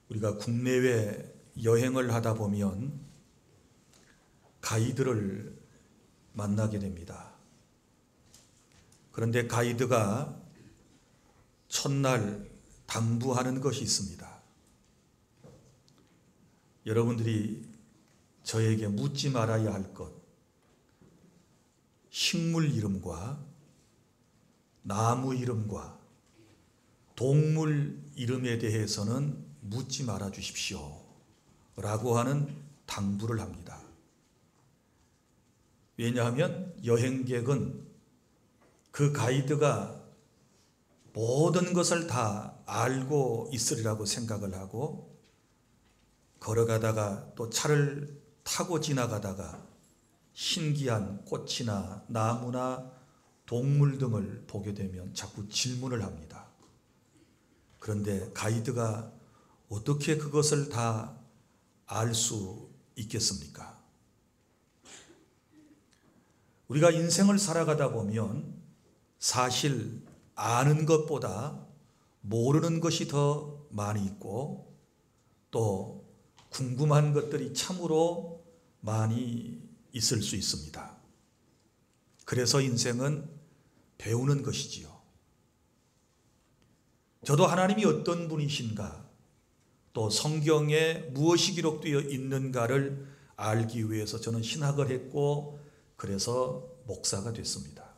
우리가 국내외 여행을 하다 보면 가이드를 만나게 됩니다. 그런데 가이드가 첫날 당부하는 것이 있습니다. 여러분들이 저에게 묻지 말아야 할 것, 식물 이름과 나무 이름과 동물 이름에 대해서는 묻지 말아 주십시오 라고 하는 당부를 합니다. 왜냐하면 여행객은 그 가이드가 모든 것을 다 알고 있으리라고 생각을 하고 걸어가다가 또 차를 타고 지나가다가 신기한 꽃이나 나무나 동물 등을 보게 되면 자꾸 질문을 합니다. 그런데 가이드가 어떻게 그것을 다 알 수 있겠습니까? 우리가 인생을 살아가다 보면 사실 아는 것보다 모르는 것이 더 많이 있고 또 궁금한 것들이 참으로 많이 있을 수 있습니다. 그래서 인생은 배우는 것이지요. 저도 하나님이 어떤 분이신가, 또 성경에 무엇이 기록되어 있는가를 알기 위해서 저는 신학을 했고 그래서 목사가 됐습니다.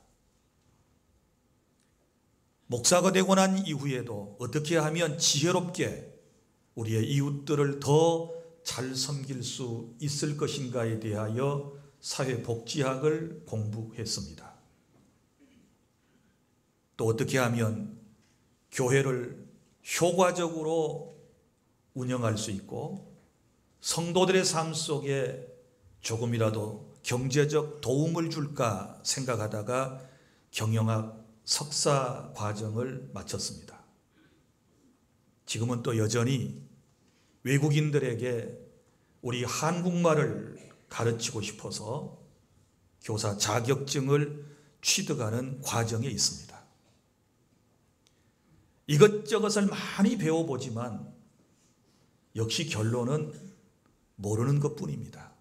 목사가 되고 난 이후에도 어떻게 하면 지혜롭게 우리의 이웃들을 더 잘 섬길 수 있을 것인가에 대하여 사회복지학을 공부했습니다. 또 어떻게 하면 교회를 효과적으로 운영할 수 있고 성도들의 삶 속에 조금이라도 경제적 도움을 줄까 생각하다가 경영학 석사 과정을 마쳤습니다. 지금은 또 여전히 외국인들에게 우리 한국말을 가르치고 싶어서 교사 자격증을 취득하는 과정에 있습니다. 이것저것을 많이 배워보지만 역시 결론은 모르는 것뿐입니다.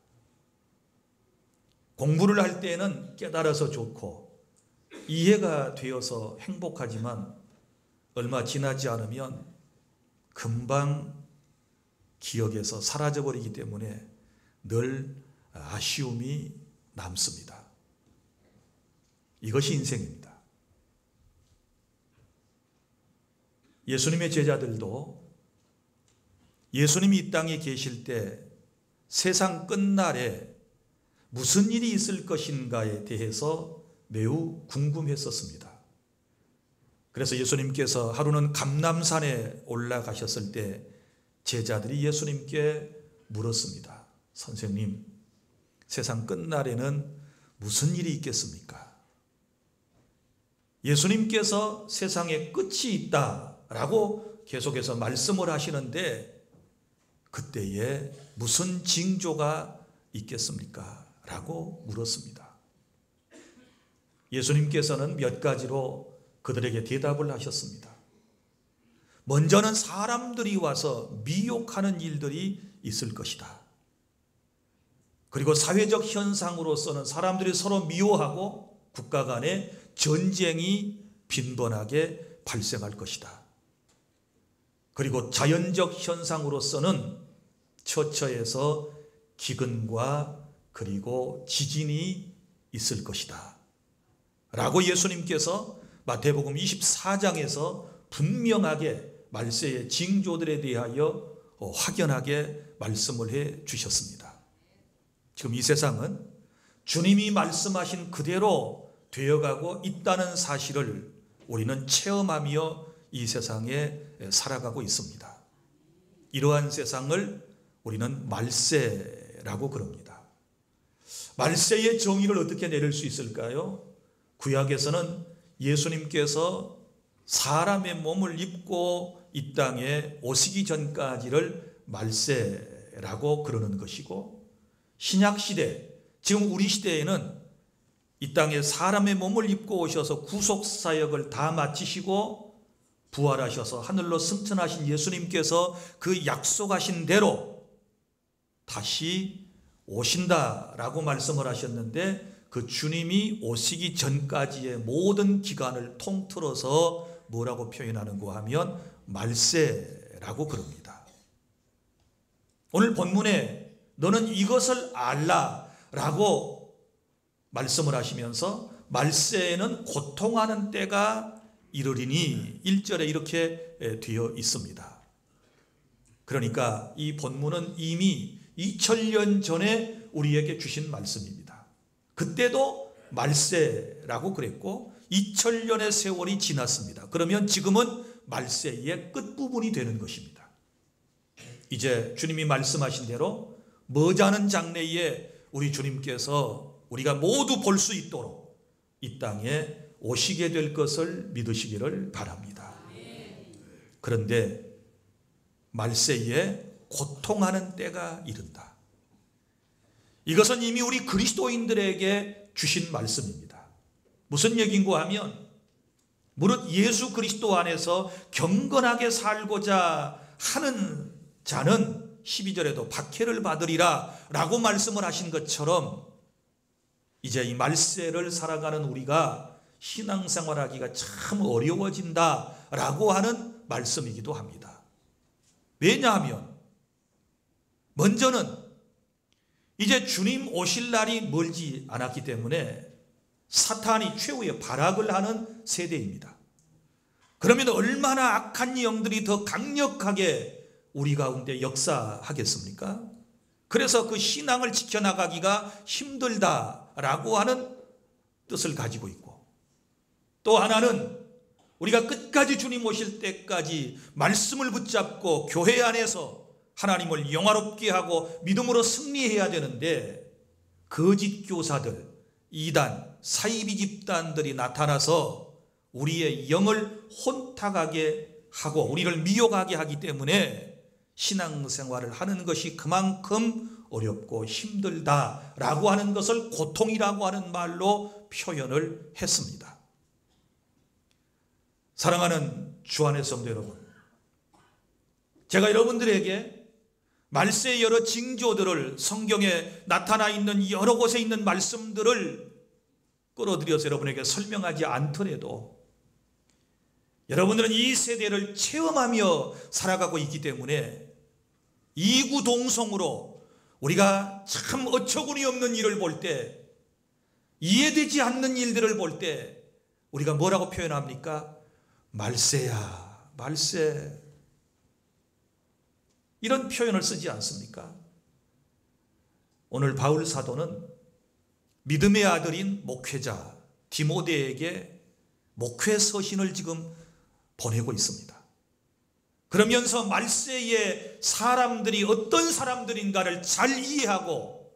공부를 할 때에는 깨달아서 좋고 이해가 되어서 행복하지만 얼마 지나지 않으면 금방 기억에서 사라져버리기 때문에 늘 아쉬움이 남습니다. 이것이 인생입니다. 예수님의 제자들도 예수님이 이 땅에 계실 때 세상 끝날에 무슨 일이 있을 것인가에 대해서 매우 궁금했었습니다. 그래서 예수님께서 하루는 감람산에 올라가셨을 때 제자들이 예수님께 물었습니다. 선생님, 세상 끝날에는 무슨 일이 있겠습니까? 예수님께서 세상에 끝이 있다라고 계속해서 말씀을 하시는데 그때에 무슨 징조가 있겠습니까? 라고 물었습니다. 예수님께서는 몇 가지로 그들에게 대답을 하셨습니다. 먼저는 사람들이 와서 미혹하는 일들이 있을 것이다. 그리고 사회적 현상으로서는 사람들이 서로 미워하고 국가 간에 전쟁이 빈번하게 발생할 것이다. 그리고 자연적 현상으로서는 처처에서 기근과 그리고 지진이 있을 것이다 라고 예수님께서 마태복음 24장에서 분명하게 말세의 징조들에 대하여 확연하게 말씀을 해 주셨습니다. 지금 이 세상은 주님이 말씀하신 그대로 되어가고 있다는 사실을 우리는 체험하며 이 세상에 살아가고 있습니다. 이러한 세상을 우리는 말세라고 그럽니다. 말세의 정의를 어떻게 내릴 수 있을까요? 구약에서는 예수님께서 사람의 몸을 입고 이 땅에 오시기 전까지를 말세라고 그러는 것이고, 신약시대, 지금 우리 시대에는 이 땅에 사람의 몸을 입고 오셔서 구속사역을 다 마치시고 부활하셔서 하늘로 승천하신 예수님께서 그 약속하신 대로 다시 오신다라고 말씀을 하셨는데, 그 주님이 오시기 전까지의 모든 기간을 통틀어서 뭐라고 표현하는가 하면 말세라고 그럽니다. 오늘 본문에 너는 이것을 알라 라고 말씀을 하시면서 말세에는 고통하는 때가 이르리니 1절에 이렇게 되어 있습니다. 그러니까 이 본문은 이미 2000년 전에 우리에게 주신 말씀입니다. 그때도 말세라고 그랬고 2000년의 세월이 지났습니다. 그러면 지금은 말세의 끝부분이 되는 것입니다. 이제 주님이 말씀하신 대로 머지않은 장래에 우리 주님께서 우리가 모두 볼 수 있도록 이 땅에 오시게 될 것을 믿으시기를 바랍니다. 그런데 말세에 고통하는 때가 이른다. 이것은 이미 우리 그리스도인들에게 주신 말씀입니다. 무슨 얘기인가 하면 무릇 예수 그리스도 안에서 경건하게 살고자 하는 자는 12절에도 박해를 받으리라 라고 말씀을 하신 것처럼 이제 이 말세를 살아가는 우리가 신앙생활하기가 참 어려워진다라고 하는 말씀이기도 합니다. 왜냐하면 먼저는 이제 주님 오실 날이 멀지 않았기 때문에 사탄이 최후의 발악을 하는 세대입니다. 그러면 얼마나 악한 영들이 더 강력하게 우리 가운데 역사하겠습니까? 그래서 그 신앙을 지켜나가기가 힘들다라고 하는 뜻을 가지고 있고, 또 하나는 우리가 끝까지 주님 오실 때까지 말씀을 붙잡고 교회 안에서 하나님을 영화롭게 하고 믿음으로 승리해야 되는데, 거짓 교사들, 이단, 사이비 집단들이 나타나서 우리의 영을 혼탁하게 하고 우리를 미혹하게 하기 때문에 신앙생활을 하는 것이 그만큼 어렵고 힘들다라고 하는 것을 고통이라고 하는 말로 표현을 했습니다. 사랑하는 주안의 성도 여러분, 제가 여러분들에게 말세의 여러 징조들을, 성경에 나타나 있는 여러 곳에 있는 말씀들을 끌어들여서 여러분에게 설명하지 않더라도 여러분들은 이 세대를 체험하며 살아가고 있기 때문에 이구동성으로 우리가 참 어처구니 없는 일을 볼 때, 이해되지 않는 일들을 볼 때 우리가 뭐라고 표현합니까? 말세야, 말세. 이런 표현을 쓰지 않습니까? 오늘 바울 사도는 믿음의 아들인 목회자 디모데에게 목회 서신을 지금 보내고 있습니다. 그러면서 말세의 사람들이 어떤 사람들인가를 잘 이해하고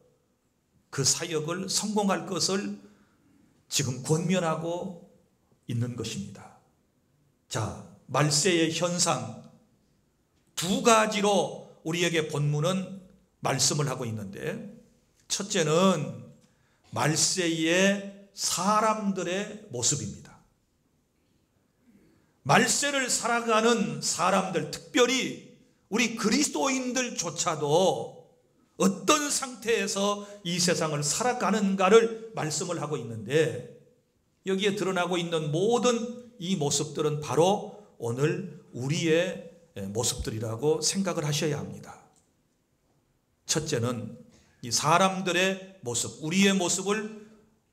그 사역을 성공할 것을 지금 권면하고 있는 것입니다. 자, 말세의 현상 두 가지로 우리에게 본문은 말씀을 하고 있는데, 첫째는 말세의 사람들의 모습입니다. 말세를 살아가는 사람들, 특별히 우리 그리스도인들조차도 어떤 상태에서 이 세상을 살아가는가를 말씀을 하고 있는데, 여기에 드러나고 있는 모든 이 모습들은 바로 오늘 우리의 모습들이라고 생각을 하셔야 합니다. 첫째는 이 사람들의 모습, 우리의 모습을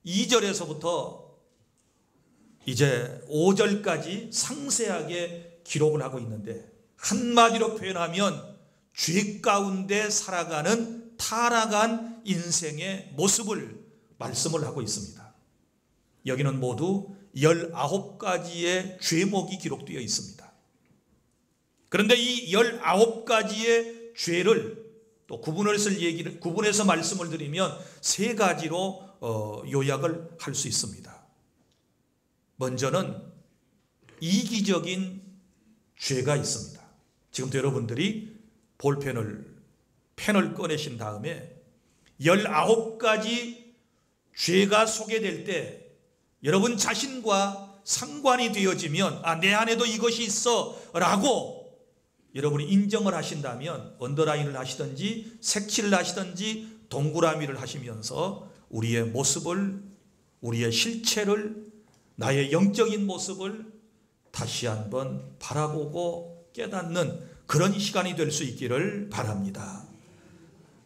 2절에서부터 이제 5절까지 상세하게 기록을 하고 있는데, 한마디로 표현하면 죄 가운데 살아가는 타락한 인생의 모습을 말씀을 하고 있습니다. 여기는 모두 19가지의 죄목이 기록되어 있습니다. 그런데 이 19가지의 죄를 또 구분해서 말씀을 드리면 세 가지로 요약을 할 수 있습니다. 먼저는 이기적인 죄가 있습니다. 지금도 여러분들이 펜을 꺼내신 다음에 19가지 죄가 소개될 때 여러분 자신과 상관이 되어지면 내 안에도 이것이 있어 라고 여러분이 인정을 하신다면 언더라인을 하시든지 색칠을 하시든지 동그라미를 하시면서 우리의 모습을, 우리의 실체를, 나의 영적인 모습을 다시 한번 바라보고 깨닫는 그런 시간이 될 수 있기를 바랍니다.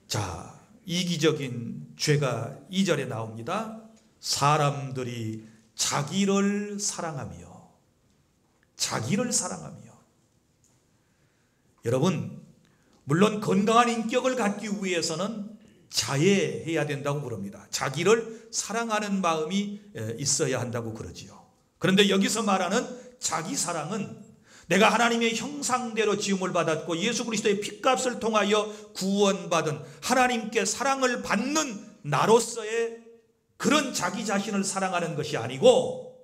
자, 이기적인 죄가 2절에 나옵니다. 사람들이 자기를 사랑하며, 자기를 사랑하며. 여러분, 물론 건강한 인격을 갖기 위해서는 자애해야 된다고 그럽니다. 자기를 사랑하는 마음이 있어야 한다고 그러지요. 그런데 여기서 말하는 자기 사랑은 내가 하나님의 형상대로 지음을 받았고 예수 그리스도의 핏값을 통하여 구원받은 하나님께 사랑을 받는 나로서의 그런 자기 자신을 사랑하는 것이 아니고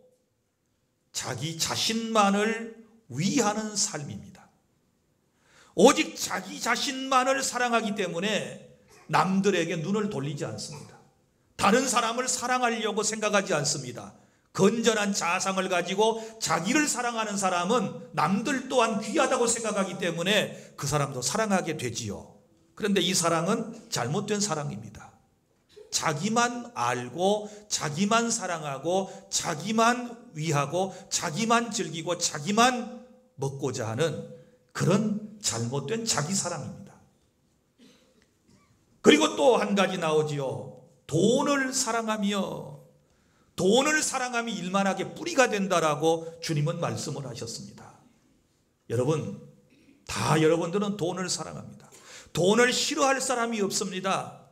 자기 자신만을 위하는 삶입니다. 오직 자기 자신만을 사랑하기 때문에 남들에게 눈을 돌리지 않습니다. 다른 사람을 사랑하려고 생각하지 않습니다. 건전한 자상을 가지고 자기를 사랑하는 사람은 남들 또한 귀하다고 생각하기 때문에 그 사람도 사랑하게 되지요. 그런데 이 사랑은 잘못된 사랑입니다. 자기만 알고 자기만 사랑하고 자기만 위하고 자기만 즐기고 자기만 먹고자 하는 그런 잘못된 자기 사랑입니다. 그리고 또 한 가지 나오지요. 돈을 사랑하며, 돈을 사랑함이 일만하게 뿌리가 된다라고 주님은 말씀을 하셨습니다. 여러분, 다 여러분들은 돈을 사랑합니다. 돈을 싫어할 사람이 없습니다.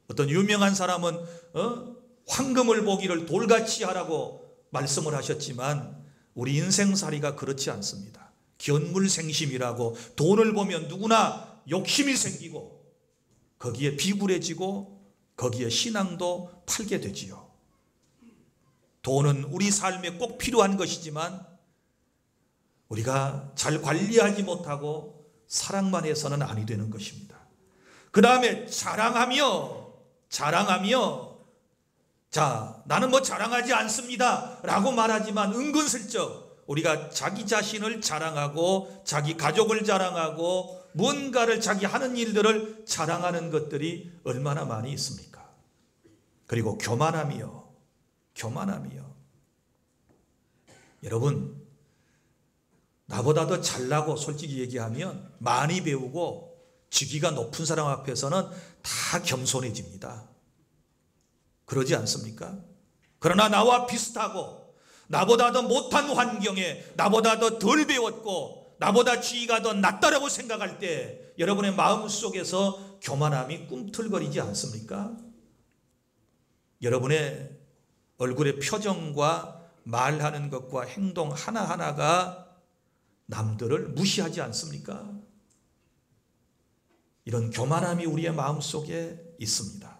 어떤 유명한 사람은 황금을 보기를 돌같이 하라고 말씀을 하셨지만 우리 인생살이가 그렇지 않습니다. 견물생심이라고 돈을 보면 누구나 욕심이 생기고 거기에 비굴해지고 거기에 신앙도 팔게 되지요. 돈은 우리 삶에 꼭 필요한 것이지만 우리가 잘 관리하지 못하고 사랑만 해서는 아니 되는 것입니다. 그 다음에 자랑하며 자, 나는 뭐 자랑하지 않습니다 라고 말하지만 은근슬쩍 우리가 자기 자신을 자랑하고 자기 가족을 자랑하고 무언가를 자기 하는 일들을 자랑하는 것들이 얼마나 많이 있습니까? 그리고 교만하며 여러분, 나보다 더 잘나고 솔직히 얘기하면 많이 배우고 직위가 높은 사람 앞에서는 다 겸손해집니다. 그러지 않습니까? 그러나 나와 비슷하고 나보다 더 못한 환경에 나보다 더 덜 배웠고 나보다 지위가 더 낮다라고 생각할 때 여러분의 마음속에서 교만함이 꿈틀거리지 않습니까? 여러분의 얼굴의 표정과 말하는 것과 행동 하나하나가 남들을 무시하지 않습니까? 이런 교만함이 우리의 마음속에 있습니다.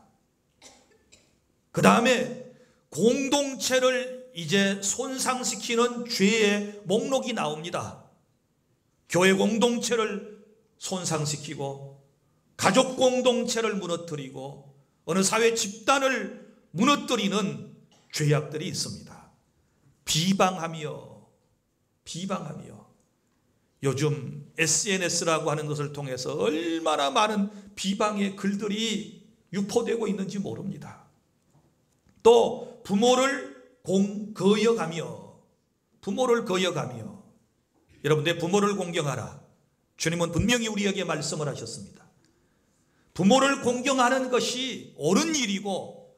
그 다음에 공동체를 이제 손상시키는 죄의 목록이 나옵니다. 교회 공동체를 손상시키고 가족 공동체를 무너뜨리고 어느 사회 집단을 무너뜨리는 죄악들이 있습니다. 비방하며 요즘 SNS라고 하는 것을 통해서 얼마나 많은 비방의 글들이 유포되고 있는지 모릅니다. 또 부모를 거역하며 여러분, 내 부모를 공경하라. 주님은 분명히 우리에게 말씀을 하셨습니다. 부모를 공경하는 것이 옳은 일이고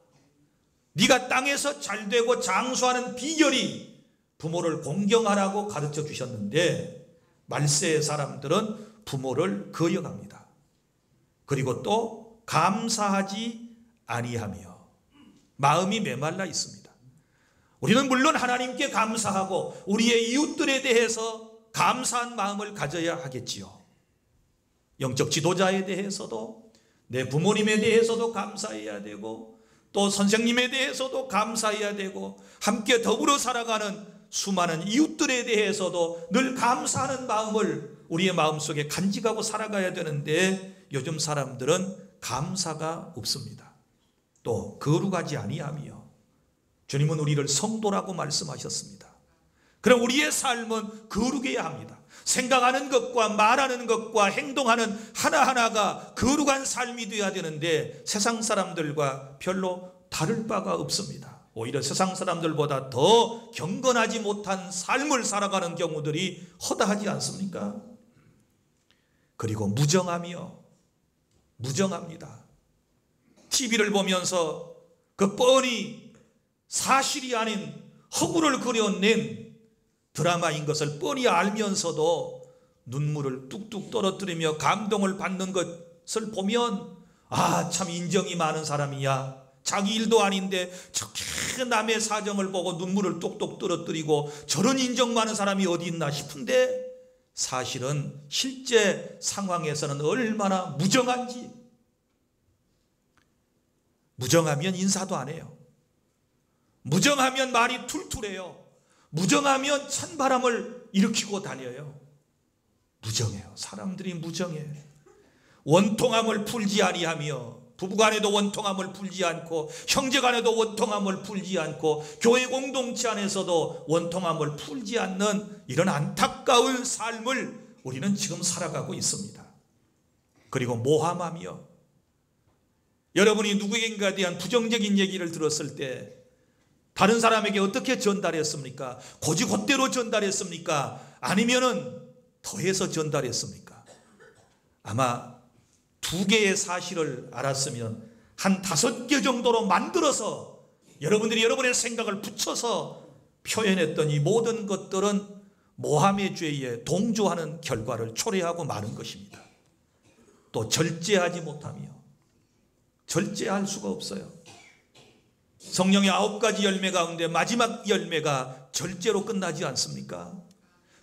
네가 땅에서 잘되고 장수하는 비결이 부모를 공경하라고 가르쳐 주셨는데 말세의 사람들은 부모를 거역합니다. 그리고 또 감사하지 아니하며 마음이 메말라 있습니다. 우리는 물론 하나님께 감사하고 우리의 이웃들에 대해서 감사한 마음을 가져야 하겠지요. 영적 지도자에 대해서도 내 부모님에 대해서도 감사해야 되고 또 선생님에 대해서도 감사해야 되고 함께 더불어 살아가는 수많은 이웃들에 대해서도 늘 감사하는 마음을 우리의 마음속에 간직하고 살아가야 되는데 요즘 사람들은 감사가 없습니다. 또 거룩하지 아니하며 주님은 우리를 성도라고 말씀하셨습니다. 그럼 우리의 삶은 거룩해야 합니다. 생각하는 것과 말하는 것과 행동하는 하나하나가 거룩한 삶이 되어야 되는데 세상 사람들과 별로 다를 바가 없습니다. 오히려 세상 사람들보다 더 경건하지 못한 삶을 살아가는 경우들이 허다하지 않습니까? 그리고 무정합니다. TV를 보면서 그 뻔히 사실이 아닌 허구를 그려낸 드라마인 것을 뻔히 알면서도 눈물을 뚝뚝 떨어뜨리며 감동을 받는 것을 보면 참 인정이 많은 사람이야. 자기 일도 아닌데 저렇게 남의 사정을 보고 눈물을 뚝뚝 떨어뜨리고 저런 인정 많은 사람이 어디 있나 싶은데 사실은 실제 상황에서는 얼마나 무정한지. 무정하면 인사도 안 해요. 무정하면 말이 툴툴해요. 무정하면 찬바람을 일으키고 다녀요. 무정해요. 사람들이 무정해. 원통함을 풀지 아니하며 부부간에도 원통함을 풀지 않고 형제간에도 원통함을 풀지 않고 교회 공동체 안에서도 원통함을 풀지 않는 이런 안타까운 삶을 우리는 지금 살아가고 있습니다. 그리고 모함하며 여러분이 누구인가에 대한 부정적인 얘기를 들었을 때 다른 사람에게 어떻게 전달했습니까? 곧이곧대로 전달했습니까? 아니면은 더해서 전달했습니까? 아마 2개의 사실을 알았으면 한 5개 정도로 만들어서 여러분들이 여러분의 생각을 붙여서 표현했던 이 모든 것들은 모함의 죄에 동조하는 결과를 초래하고 마는 것입니다. 또 절제하지 못하며 절제할 수가 없어요. 성령의 9가지 열매 가운데 마지막 열매가 절제로 끝나지 않습니까?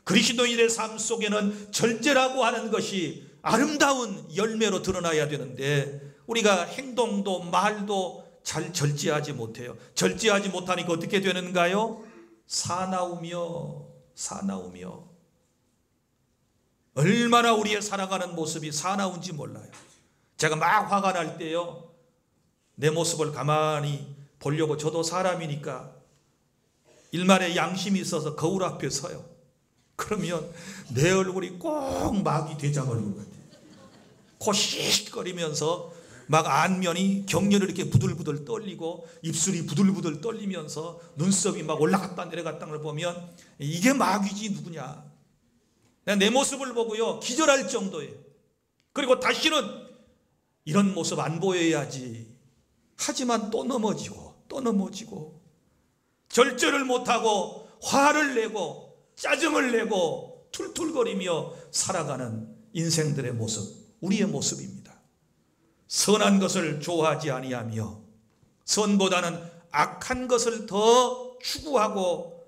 그리스도인의 삶 속에는 절제라고 하는 것이 아름다운 열매로 드러나야 되는데 우리가 행동도 말도 잘 절제하지 못해요. 절제하지 못하니까 어떻게 되는가요? 사나우며 얼마나 우리의 살아가는 모습이 사나운지 몰라요. 제가 막 화가 날 때요, 내 모습을 가만히 보려고 저도 사람이니까 일말의 양심이 있어서 거울 앞에 서요. 그러면 내 얼굴이 꼭 마귀 대장 얼굴 같아요. 코 씩거리면서 막 안면이 격렬히 이렇게 부들부들 떨리고 입술이 부들부들 떨리면서 눈썹이 막 올라갔다 내려갔다는 걸 보면 이게 마귀지 누구냐. 내 모습을 보고요 기절할 정도예요. 그리고 다시는 이런 모습 안 보여야지. 하지만 또 넘어지고 절제를 못하고 화를 내고 짜증을 내고 툴툴거리며 살아가는 인생들의 모습, 우리의 모습입니다. 선한 것을 좋아하지 아니하며 선보다는 악한 것을 더 추구하고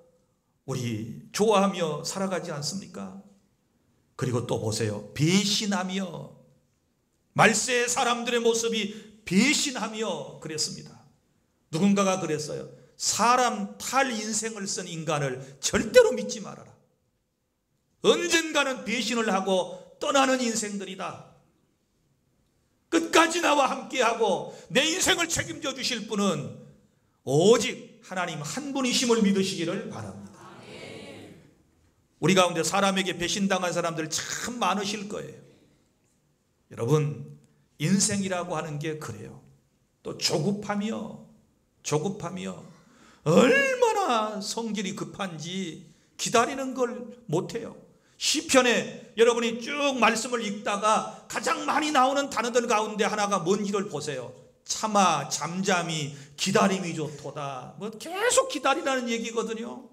우리 좋아하며 살아가지 않습니까? 그리고 또 보세요. 배신하며, 말세의 사람들의 모습이 배신하며 그랬습니다. 누군가가 그랬어요. 사람 탈 인생을 쓴 인간을 절대로 믿지 말아라. 언젠가는 배신을 하고 떠나는 인생들이다. 끝까지 나와 함께하고 내 인생을 책임져 주실 분은 오직 하나님 한 분이심을 믿으시기를 바랍니다. 우리 가운데 사람에게 배신당한 사람들 참 많으실 거예요. 여러분, 인생이라고 하는 게 그래요. 또 조급하며 얼마나 성질이 급한지 기다리는 걸 못해요. 시편에 여러분이 쭉 말씀을 읽다가 가장 많이 나오는 단어들 가운데 하나가 뭔지를 보세요. 참아 잠잠히 기다림이 좋도다. 계속 기다리라는 얘기거든요.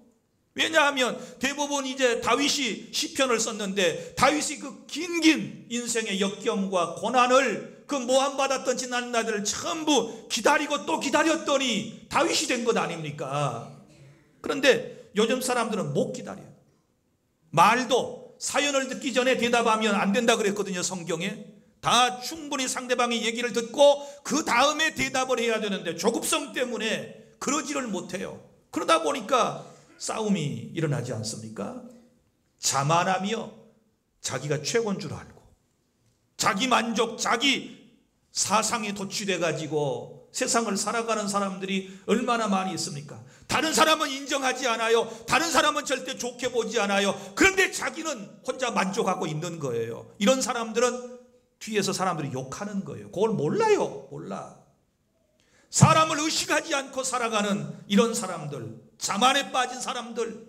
왜냐하면 대부분 이제 다윗이 시편을 썼는데 다윗이 그 긴 인생의 역경과 고난을 그 모함받았던 지난 날들을 전부 기다리고 또 기다렸더니 다윗이 된 것 아닙니까? 그런데 요즘 사람들은 못 기다려요. 말도 사연을 듣기 전에 대답하면 안 된다 그랬거든요. 성경에 다 충분히 상대방의 얘기를 듣고 그 다음에 대답을 해야 되는데 조급성 때문에 그러지를 못해요. 그러다 보니까 싸움이 일어나지 않습니까? 자만하며 자기가 최고인 줄 알고 자기 만족, 자기 사상에 도취돼 가지고 세상을 살아가는 사람들이 얼마나 많이 있습니까? 다른 사람은 인정하지 않아요. 다른 사람은 절대 좋게 보지 않아요. 그런데 자기는 혼자 만족하고 있는 거예요. 이런 사람들은 뒤에서 사람들이 욕하는 거예요. 그걸 몰라요. 몰라. 사람을 의식하지 않고 살아가는 이런 사람들, 자만에 빠진 사람들,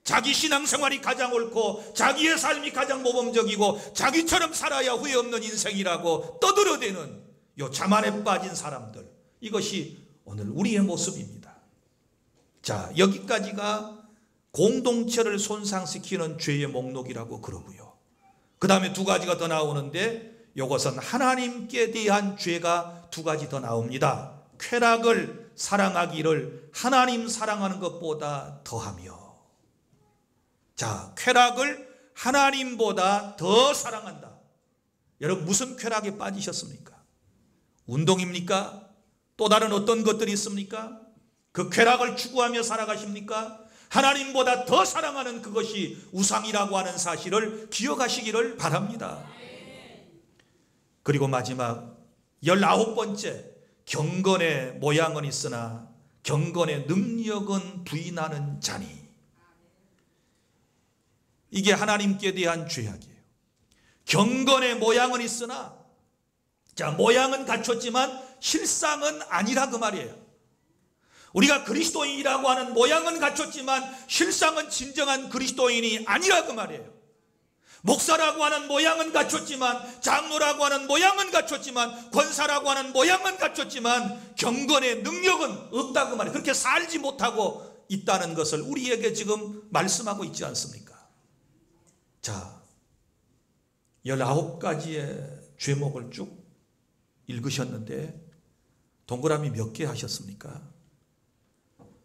자기 신앙생활이 가장 옳고 자기의 삶이 가장 모범적이고 자기처럼 살아야 후회 없는 인생이라고 떠들어대는 요 자만에 빠진 사람들, 이것이 오늘 우리의 모습입니다. 자, 여기까지가 공동체를 손상시키는 죄의 목록이라고 그러고요. 그 다음에 두 가지가 더 나오는데 이것은 하나님께 대한 죄가 두 가지 더 나옵니다. 쾌락을 사랑하기를 하나님 사랑하는 것보다 더하며. 자, 쾌락을 하나님보다 더 사랑한다. 여러분, 무슨 쾌락에 빠지셨습니까? 운동입니까? 또 다른 어떤 것들이 있습니까? 그 쾌락을 추구하며 살아가십니까? 하나님보다 더 사랑하는 그것이 우상이라고 하는 사실을 기억하시기를 바랍니다. 그리고 마지막 19번째, 경건의 모양은 있으나 경건의 능력은 부인하는 자니. 이게 하나님께 대한 죄악이에요. 경건의 모양은 있으나, 자, 모양은 갖췄지만 실상은 아니라 그 말이에요. 우리가 그리스도인이라고 하는 모양은 갖췄지만 실상은 진정한 그리스도인이 아니라 그 말이에요. 목사라고 하는 모양은 갖췄지만, 장로라고 하는 모양은 갖췄지만, 권사라고 하는 모양은 갖췄지만 경건의 능력은 없다 그 말이에요. 그렇게 살지 못하고 있다는 것을 우리에게 지금 말씀하고 있지 않습니까? 자, 19가지의 죄목을 쭉 읽으셨는데 동그라미 몇 개 하셨습니까?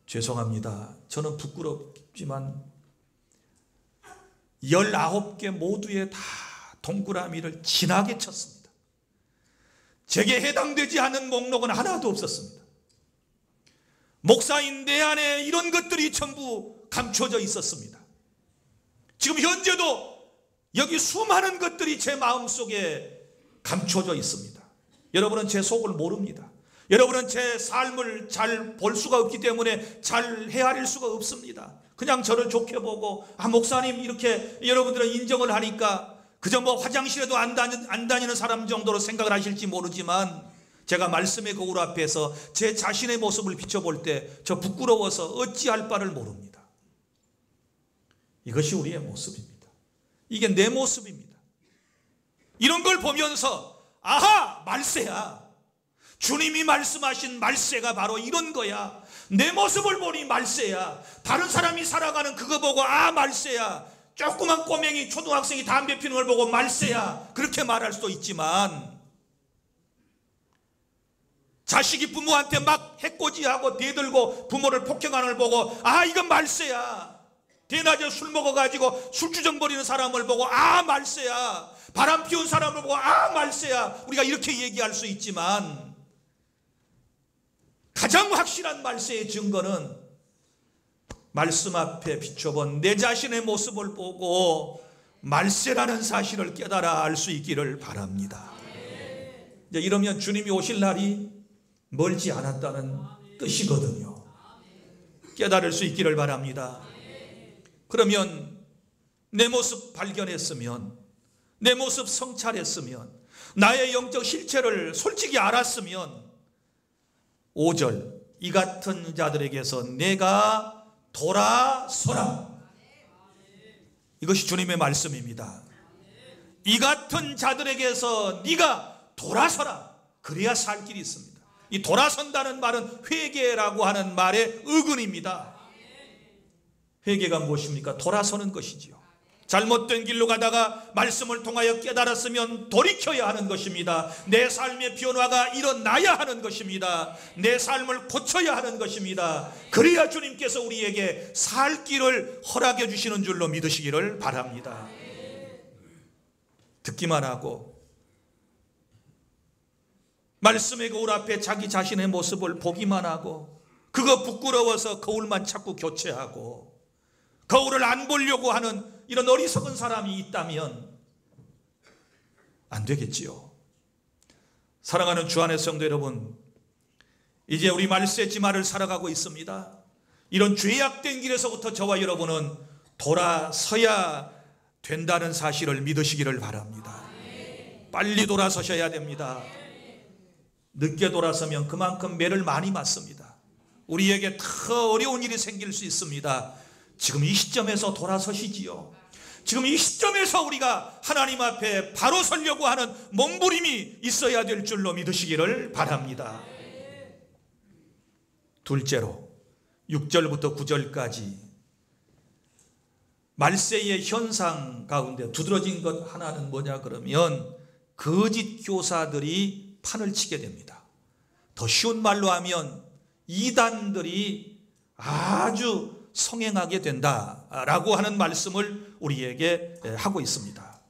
죄송합니다. 저는 부끄럽지만 19개 모두에 다 동그라미를 진하게 쳤습니다. 제게 해당되지 않은 목록은 하나도 없었습니다. 목사인 내 안에 이런 것들이 전부 감춰져 있었습니다. 지금 현재도 여기 수많은 것들이 제 마음속에 감춰져 있습니다. 여러분은 제 속을 모릅니다. 여러분은 제 삶을 잘 볼 수가 없기 때문에 잘 헤아릴 수가 없습니다. 그냥 저를 좋게 보고, 아, 목사님 이렇게 여러분들은 인정을 하니까 그저 뭐 화장실에도 안 다니는 사람 정도로 생각을 하실지 모르지만, 제가 말씀의 거울 앞에서 제 자신의 모습을 비춰볼 때 저 부끄러워서 어찌할 바를 모릅니다. 이것이 우리의 모습입니다. 이게 내 모습입니다. 이런 걸 보면서 아하, 말세야. 주님이 말씀하신 말세가 바로 이런 거야. 내 모습을 보니 말세야. 다른 사람이 살아가는 그거 보고 아, 말세야. 조그만 꼬맹이 초등학생이 담배 피우는 걸 보고 말세야. 그렇게 말할 수도 있지만, 자식이 부모한테 막 해코지하고 대들고 부모를 폭행하는 걸 보고 아, 이건 말세야. 대낮에 술 먹어가지고 술주정 부리는 사람을 보고 아, 말세야. 바람 피운 사람을 보고 아, 말세야. 우리가 이렇게 얘기할 수 있지만, 가장 확실한 말세의 증거는 말씀 앞에 비춰본 내 자신의 모습을 보고 말세라는 사실을 깨달아 알 수 있기를 바랍니다. 이제 이러면 주님이 오실 날이 멀지 않았다는 뜻이거든요. 깨달을 수 있기를 바랍니다. 그러면 내 모습 발견했으면, 내 모습 성찰했으면, 나의 영적 실체를 솔직히 알았으면 5절, 이 같은 자들에게서 내가 돌아서라. 이것이 주님의 말씀입니다. 이 같은 자들에게서 네가 돌아서라. 그래야 살 길이 있습니다. 이 돌아선다는 말은 회개라고 하는 말의 어근입니다. 회개가 무엇입니까? 돌아서는 것이지요. 잘못된 길로 가다가 말씀을 통하여 깨달았으면 돌이켜야 하는 것입니다. 내 삶의 변화가 일어나야 하는 것입니다. 내 삶을 고쳐야 하는 것입니다. 그래야 주님께서 우리에게 살 길을 허락해 주시는 줄로 믿으시기를 바랍니다. 듣기만 하고 말씀의 거울 앞에 자기 자신의 모습을 보기만 하고 그거 부끄러워서 거울만 자꾸 교체하고 거울을 안 보려고 하는 이런 어리석은 사람이 있다면 안 되겠지요. 사랑하는 주 안의 성도 여러분, 이제 우리 말세지마를 살아가고 있습니다. 이런 죄악된 길에서부터 저와 여러분은 돌아서야 된다는 사실을 믿으시기를 바랍니다. 빨리 돌아서셔야 됩니다. 늦게 돌아서면 그만큼 매를 많이 맞습니다. 우리에게 더 어려운 일이 생길 수 있습니다. 지금 이 시점에서 돌아서시지요. 지금 이 시점에서 우리가 하나님 앞에 바로 서려고 하는 몸부림이 있어야 될 줄로 믿으시기를 바랍니다. 둘째로 6절부터 9절까지 말세의 현상 가운데 두드러진 것 하나는 뭐냐 그러면 거짓 교사들이 판을 치게 됩니다. 더 쉬운 말로 하면 이단들이 아주 성행하게 된다라고 하는 말씀을 우리에게 하고 있습니다.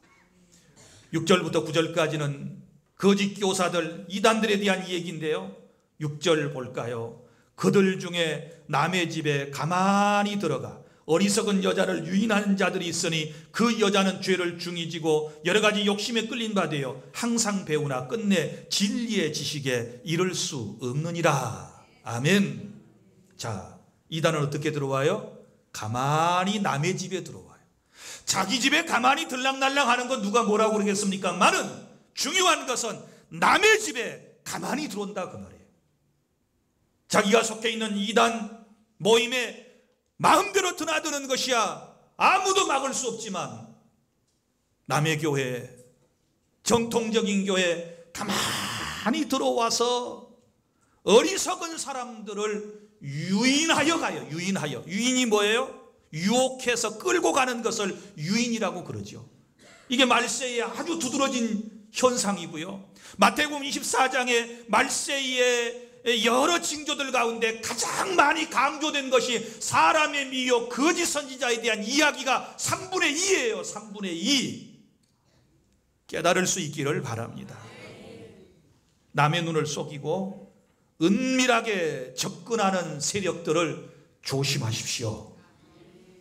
6절부터 9절까지는 거짓 교사들 이단들에 대한 얘기인데요. 6절 볼까요? 그들 중에 남의 집에 가만히 들어가 어리석은 여자를 유인하는 자들이 있으니 그 여자는 죄를 중히 지고 여러 가지 욕심에 끌린 바 되어 항상 배우나 끝내 진리의 지식에 이를 수 없느니라. 아멘. 자, 이단은 어떻게 들어와요? 가만히 남의 집에 들어와요. 자기 집에 가만히 들락날락 하는 건 누가 뭐라고 그러겠습니까? 많은 중요한 것은 남의 집에 가만히 들어온다 그 말이에요. 자기가 속해 있는 이단 모임에 마음대로 드나드는 것이야 아무도 막을 수 없지만 남의 교회, 정통적인 교회 가만히 들어와서 어리석은 사람들을 유인하여 가요. 유인하여. 유인이 뭐예요? 유혹해서 끌고 가는 것을 유인이라고 그러죠. 이게 말세의 아주 두드러진 현상이고요. 마태복음 24장에 말세의 여러 징조들 가운데 가장 많이 강조된 것이 사람의 미혹, 거짓 선지자에 대한 이야기가 3분의 2예요. 3분의 2. 깨달을 수 있기를 바랍니다. 남의 눈을 속이고 은밀하게 접근하는 세력들을 조심하십시오.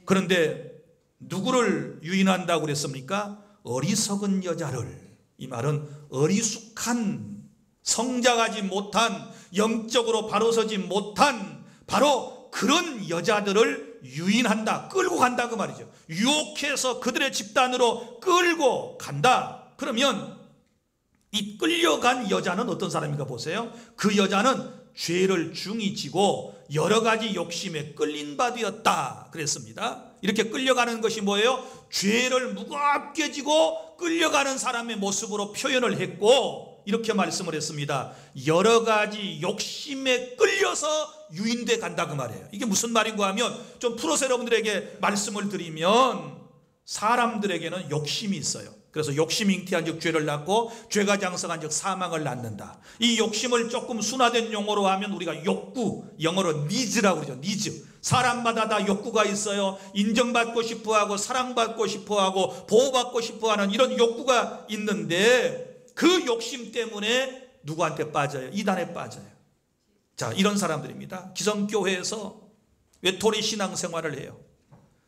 그런데 누구를 유인한다고 그랬습니까? 어리석은 여자를. 이 말은 어리숙한, 성장하지 못한, 영적으로 바로 서지 못한 바로 그런 여자들을 유인한다, 끌고 간다 그 말이죠. 유혹해서 그들의 집단으로 끌고 간다. 그러면 이 끌려간 여자는 어떤 사람인가 보세요. 그 여자는 죄를 중히 지고 여러 가지 욕심에 끌린 바 되었다 그랬습니다. 이렇게 끌려가는 것이 뭐예요? 죄를 무겁게 지고 끌려가는 사람의 모습으로 표현을 했고 이렇게 말씀을 했습니다. 여러 가지 욕심에 끌려서 유인돼 간다 그 말이에요. 이게 무슨 말인가 하면 좀 풀어서 여러분들에게 말씀을 드리면 사람들에게는 욕심이 있어요. 그래서 욕심이 잉태한 즉 죄를 낳고 죄가 장성한 즉 사망을 낳는다. 이 욕심을 조금 순화된 용어로 하면 우리가 욕구, 영어로 니즈라고 그러죠. 니즈. 사람마다 다 욕구가 있어요. 인정받고 싶어하고 사랑받고 싶어하고 보호받고 싶어하는 이런 욕구가 있는데 그 욕심 때문에 누구한테 빠져요? 이단에 빠져요. 자, 이런 사람들입니다. 기성교회에서 외톨이 신앙생활을 해요.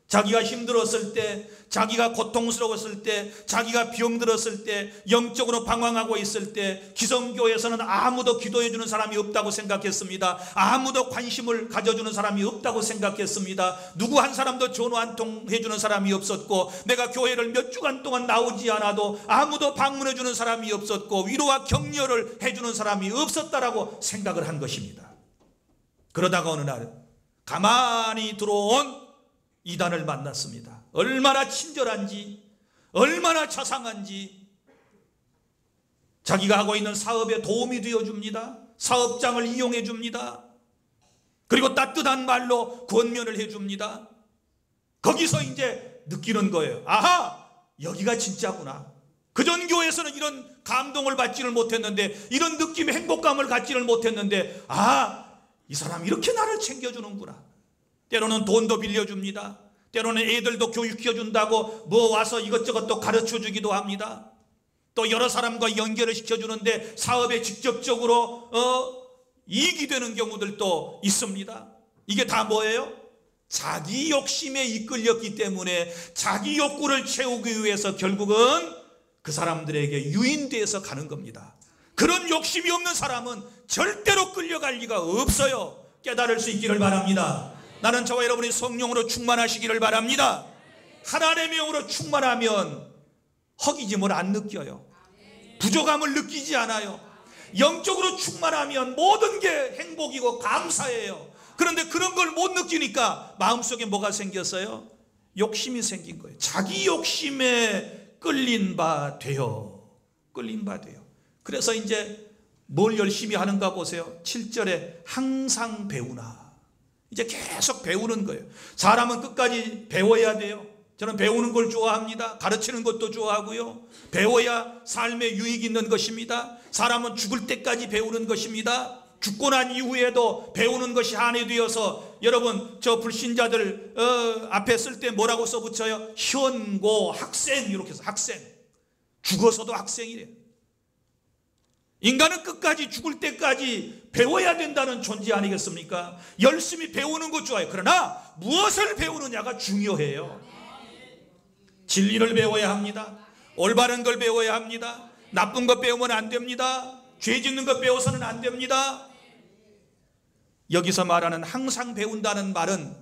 자기가 힘들었을 때, 자기가 고통스러웠을 때, 자기가 병들었을 때, 영적으로 방황하고 있을 때 기성교회에서는 아무도 기도해 주는 사람이 없다고 생각했습니다. 아무도 관심을 가져주는 사람이 없다고 생각했습니다. 누구 한 사람도 전화 한 통 해주는 사람이 없었고 내가 교회를 몇 주간 동안 나오지 않아도 아무도 방문해 주는 사람이 없었고 위로와 격려를 해주는 사람이 없었다라고 생각을 한 것입니다. 그러다가 어느 날 가만히 들어온 이단을 만났습니다. 얼마나 친절한지, 얼마나 자상한지, 자기가 하고 있는 사업에 도움이 되어줍니다. 사업장을 이용해 줍니다. 그리고 따뜻한 말로 권면을 해줍니다. 거기서 이제 느끼는 거예요. 아하, 여기가 진짜구나. 그전 교회에서는 이런 감동을 받지를 못했는데, 이런 느낌의 행복감을 갖지를 못했는데, 이 사람 이렇게 나를 챙겨주는구나. 때로는 돈도 빌려줍니다. 때로는 애들도 교육시켜준다고 뭐 와서 이것저것 또 가르쳐주기도 합니다. 또 여러 사람과 연결을 시켜주는데 사업에 직접적으로 이익이 되는 경우들도 있습니다. 이게 다 뭐예요? 자기 욕심에 이끌렸기 때문에 자기 욕구를 채우기 위해서 결국은 그 사람들에게 유인돼서 가는 겁니다. 그런 욕심이 없는 사람은 절대로 끌려갈 리가 없어요. 깨달을 수 있기를 바랍니다. 나는 저와 여러분이 성령으로 충만하시기를 바랍니다. 하나님의 영으로 충만하면 허기짐을 안 느껴요. 부족함을 느끼지 않아요. 영적으로 충만하면 모든 게 행복이고 감사해요. 그런데 그런 걸 못 느끼니까 마음속에 뭐가 생겼어요? 욕심이 생긴 거예요. 자기 욕심에 끌린 바 돼요. 끌린 바 돼요. 그래서 이제 뭘 열심히 하는가 보세요. 7절에 항상 배우나. 이제 계속 배우는 거예요. 사람은 끝까지 배워야 돼요. 저는 배우는 걸 좋아합니다. 가르치는 것도 좋아하고요. 배워야 삶에 유익이 있는 것입니다. 사람은 죽을 때까지 배우는 것입니다. 죽고 난 이후에도 배우는 것이 한이 되어서, 여러분 저 불신자들 앞에 쓸 때 뭐라고 써붙여요? 현고 학생, 이렇게 해서 학생. 죽어서도 학생이래요. 인간은 끝까지 죽을 때까지 배워야 된다는 존재 아니겠습니까? 열심히 배우는 것 좋아요. 그러나 무엇을 배우느냐가 중요해요. 진리를 배워야 합니다. 올바른 걸 배워야 합니다. 나쁜 것 배우면 안 됩니다. 죄 짓는 것 배워서는 안 됩니다. 여기서 말하는 항상 배운다는 말은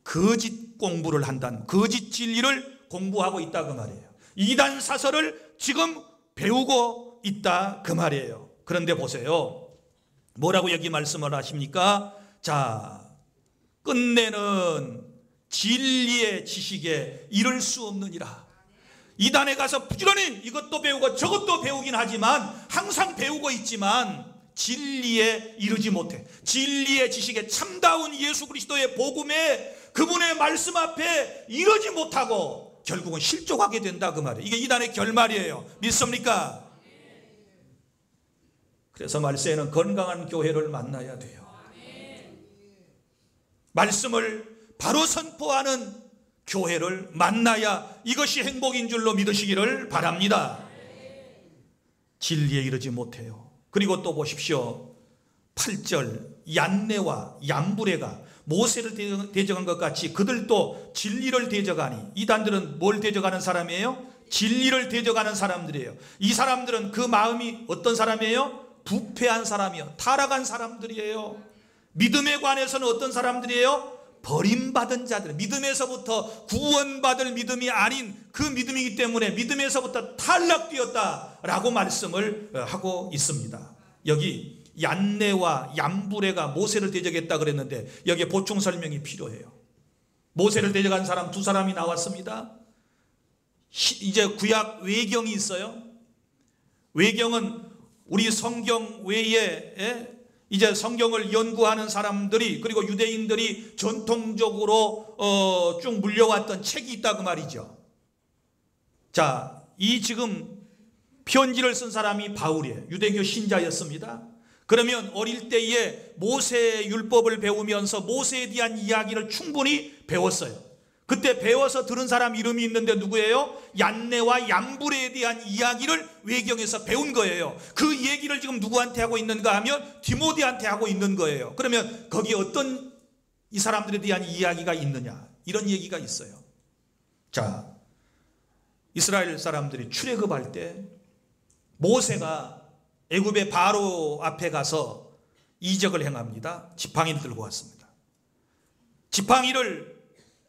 거짓 공부를 한다는, 거짓 진리를 공부하고 있다 그 말이에요. 이단 사설을 지금 배우고 있다 그 말이에요. 그런데 보세요. 뭐라고 여기 말씀을 하십니까? 자, 끝내는 진리의 지식에 이를 수 없느니라. 이단에 가서 부지런히 이것도 배우고 저것도 배우긴 하지만, 항상 배우고 있지만 진리에 이르지 못해. 진리의 지식에, 참다운 예수 그리스도의 복음에, 그분의 말씀 앞에 이르지 못하고 결국은 실족하게 된다 그 말이에요. 이게 이단의 결말이에요. 믿습니까? 그래서 말세에는 건강한 교회를 만나야 돼요. 말씀을 바로 선포하는 교회를 만나야 이것이 행복인 줄로 믿으시기를 바랍니다. 진리에 이르지 못해요. 그리고 또 보십시오. 8절 얀네와 얀브레가 모세를 대적한 것 같이 그들도 진리를 대적하니. 이단들은 뭘 대적하는 사람이에요? 진리를 대적하는 사람들이에요. 이 사람들은 그 마음이 어떤 사람이에요? 부패한 사람이요, 타락한 사람들이에요. 믿음에 관해서는 어떤 사람들이에요? 버림받은 자들. 믿음에서부터 구원받을 믿음이 아닌 그 믿음이기 때문에 믿음에서부터 탈락되었다라고 말씀을 하고 있습니다. 여기 얀네와 얀브레가 모세를 대적했다 그랬는데 여기에 보충 설명이 필요해요. 모세를 대적한 사람 두 사람이 나왔습니다. 이제 구약 외경이 있어요. 외경은 우리 성경 외에 이제 성경을 연구하는 사람들이, 그리고 유대인들이 전통적으로 쭉 물려왔던 책이 있다 그 말이죠. 자, 이 지금 편지를 쓴 사람이 바울이에요. 유대교 신자였습니다. 그러면 어릴 때에 모세의 율법을 배우면서 모세에 대한 이야기를 충분히 배웠어요. 그때 배워서 들은 사람 이름이 있는데 누구예요? 얀네와 얀브레에 대한 이야기를 외경에서 배운 거예요. 그 얘기를 지금 누구한테 하고 있는가 하면 디모데한테 하고 있는 거예요. 그러면 거기에 어떤 이 사람들에 대한 이야기가 있느냐, 이런 얘기가 있어요. 자, 이스라엘 사람들이 출애굽할 때 모세가 애굽의 바로 앞에 가서 이적을 행합니다. 지팡이를 들고 왔습니다. 지팡이를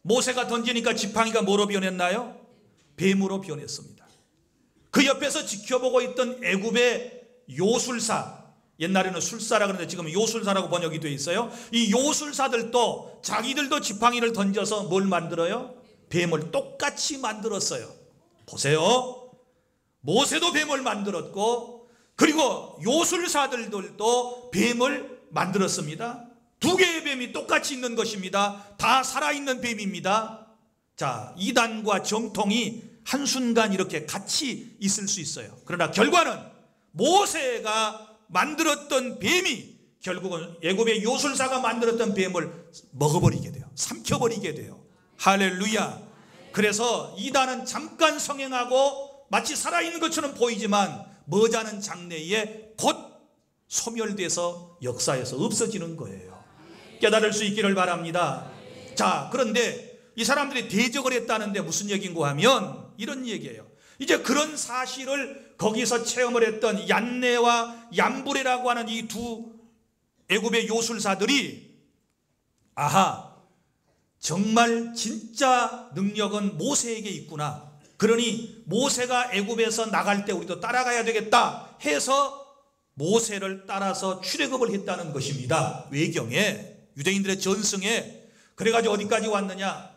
모세가 던지니까 지팡이가 뭐로 변했나요? 뱀으로 변했습니다. 그 옆에서 지켜보고 있던 애굽의 요술사, 옛날에는 술사라 그러는데 지금 요술사라고 번역이 되어 있어요. 이 요술사들도 자기들도 지팡이를 던져서 뭘 만들어요? 뱀을 똑같이 만들었어요. 보세요. 모세도 뱀을 만들었고, 그리고 요술사들도 뱀을 만들었습니다. 두 개의 뱀이 똑같이 있는 것입니다. 다 살아있는 뱀입니다. 자, 이단과 정통이 한순간 이렇게 같이 있을 수 있어요. 그러나 결과는 모세가 만들었던 뱀이 결국은 애굽의 요술사가 만들었던 뱀을 먹어버리게 돼요. 삼켜버리게 돼요. 할렐루야. 그래서 이단은 잠깐 성행하고 마치 살아있는 것처럼 보이지만 머지않은 장래에 곧 소멸돼서 역사에서 없어지는 거예요. 깨달을 수 있기를 바랍니다. 자, 그런데 이 사람들이 대적을 했다는데 무슨 얘기인가 하면 이런 얘기예요. 이제 그런 사실을 거기서 체험을 했던 얀네와 얌브레라고 하는 이 두 애굽의 요술사들이 아하, 정말 진짜 능력은 모세에게 있구나. 그러니 모세가 애굽에서 나갈 때 우리도 따라가야 되겠다 해서 모세를 따라서 출애굽을 했다는 것입니다. 외경에, 유대인들의 전승에. 그래가지고 어디까지 왔느냐?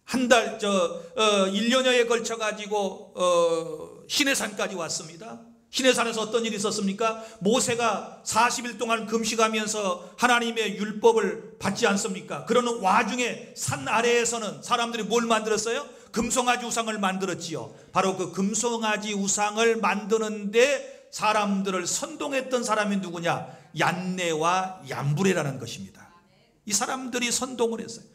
한 달, 1년여에 걸쳐가지고 시내산까지 왔습니다. 시내산에서 어떤 일이 있었습니까? 모세가 40일 동안 금식하면서 하나님의 율법을 받지 않습니까? 그러는 와중에 산 아래에서는 사람들이 뭘 만들었어요? 금송아지 우상을 만들었지요. 바로 그 금송아지 우상을 만드는데 사람들을 선동했던 사람이 누구냐? 얀네와 얌브레라는 것입니다. 이 사람들이 선동을 했어요.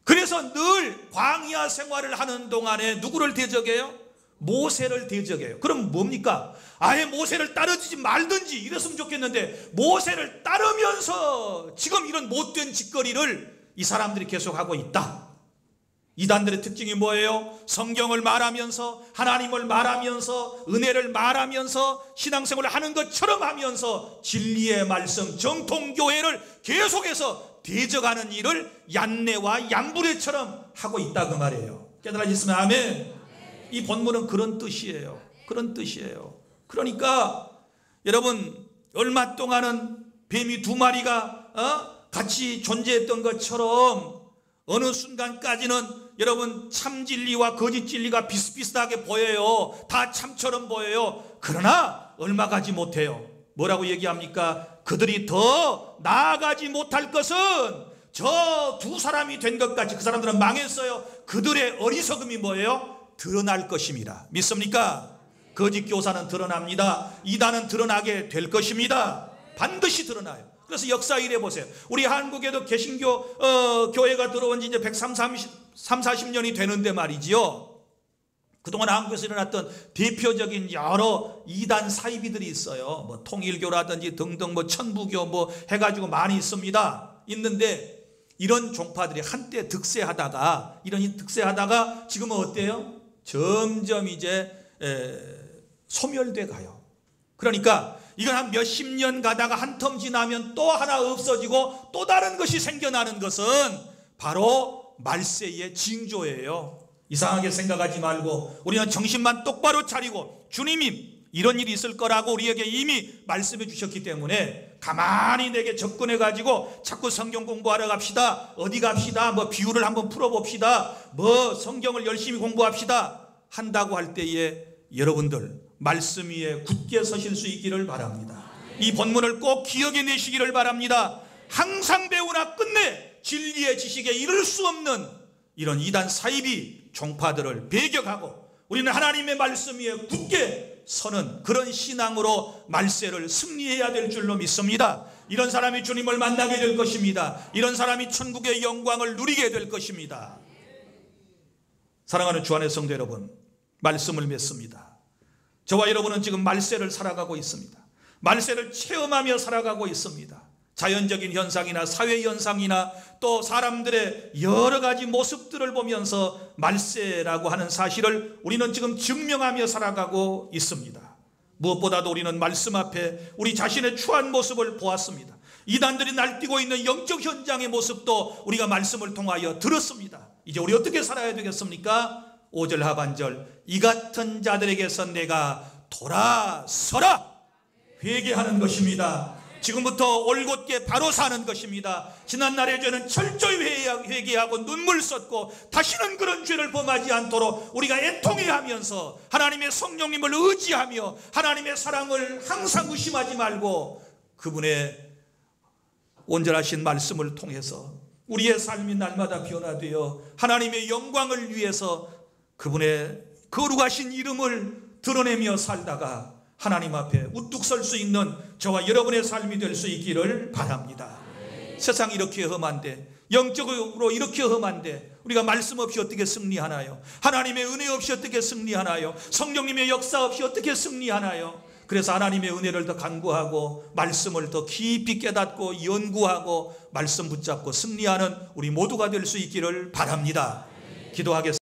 그래서 늘 광야 생활을 하는 동안에 누구를 대적해요? 모세를 대적해요. 그럼 뭡니까? 아예 모세를 따르지 말든지 이랬으면 좋겠는데 모세를 따르면서 지금 이런 못된 짓거리를 이 사람들이 계속하고 있다. 이단들의 특징이 뭐예요? 성경을 말하면서, 하나님을 말하면서, 은혜를 말하면서 신앙생활을 하는 것처럼 하면서 진리의 말씀, 정통교회를 계속해서 대적하는 일을 얀네와 얌브레처럼 하고 있다 그 말이에요. 깨달아지시면 아멘. 이 본문은 그런 뜻이에요. 그런 뜻이에요. 그러니까 여러분, 얼마 동안은 뱀이 두 마리가 같이 존재했던 것처럼 어느 순간까지는 여러분 참 진리와 거짓 진리가 비슷비슷하게 보여요. 다 참처럼 보여요. 그러나 얼마 가지 못해요. 뭐라고 얘기합니까? 그들이 더 나아가지 못할 것은 저 두 사람이 된 것 같이 그 사람들은 망했어요. 그들의 어리석음이 뭐예요? 드러날 것입니다. 믿습니까? 거짓 교사는 드러납니다. 이단은 드러나게 될 것입니다. 반드시 드러나요. 그래서 역사 일해 보세요. 우리 한국에도 개신교 교회가 들어온 지 이제 130-140년이 되는데 말이지요. 그동안 한국에서 일어났던 대표적인 여러 이단 사이비들이 있어요. 뭐 통일교라든지 등등 뭐 천부교 뭐 해가지고 많이 있습니다. 있는데 이런 종파들이 한때 득세하다가 지금은 어때요? 점점 이제 소멸돼 가요. 그러니까 이건 한 몇십 년 가다가 한 텀 지나면 또 하나 없어지고 또 다른 것이 생겨나는 것은 바로 말세의 징조예요. 이상하게 생각하지 말고 우리는 정신만 똑바로 차리고 주님이 이런 일이 있을 거라고 우리에게 이미 말씀해 주셨기 때문에 가만히 내게 접근해 가지고 자꾸 성경 공부하러 갑시다. 어디 갑시다. 뭐 비유를 한번 풀어봅시다. 뭐 성경을 열심히 공부합시다. 한다고 할 때에 여러분들 말씀 위에 굳게 서실 수 있기를 바랍니다. 이 본문을 꼭 기억해 내시기를 바랍니다. 항상 배우나 끝내 진리의 지식에 이를 수 없는 이런 이단 사이비 종파들을 배격하고 우리는 하나님의 말씀 위에 굳게 서는 그런 신앙으로 말세를 승리해야 될 줄로 믿습니다. 이런 사람이 주님을 만나게 될 것입니다. 이런 사람이 천국의 영광을 누리게 될 것입니다. 사랑하는 주 안의 성도 여러분, 말씀을 맺습니다. 저와 여러분은 지금 말세를 살아가고 있습니다. 말세를 체험하며 살아가고 있습니다. 자연적인 현상이나 사회 현상이나 또 사람들의 여러 가지 모습들을 보면서 말세라고 하는 사실을 우리는 지금 증명하며 살아가고 있습니다. 무엇보다도 우리는 말씀 앞에 우리 자신의 추한 모습을 보았습니다. 이단들이 날뛰고 있는 영적 현장의 모습도 우리가 말씀을 통하여 들었습니다. 이제 우리 어떻게 살아야 되겠습니까? 5절 하반절, 이 같은 자들에게서 내가 돌아서라 회개하는 것입니다. 지금부터 올곧게 바로 사는 것입니다. 지난날의 죄는 철저히 회개하고 눈물 쏟고 다시는 그런 죄를 범하지 않도록 우리가 애통해야 하면서 하나님의 성령님을 의지하며 하나님의 사랑을 항상 의심하지 말고 그분의 온전하신 말씀을 통해서 우리의 삶이 날마다 변화되어 하나님의 영광을 위해서 그분의 거룩하신 이름을 드러내며 살다가 하나님 앞에 우뚝 설 수 있는 저와 여러분의 삶이 될 수 있기를 바랍니다. 세상이 이렇게 험한데, 영적으로 이렇게 험한데 우리가 말씀 없이 어떻게 승리하나요? 하나님의 은혜 없이 어떻게 승리하나요? 성령님의 역사 없이 어떻게 승리하나요? 그래서 하나님의 은혜를 더 간구하고 말씀을 더 깊이 깨닫고 연구하고 말씀 붙잡고 승리하는 우리 모두가 될 수 있기를 바랍니다. 기도하겠습니다.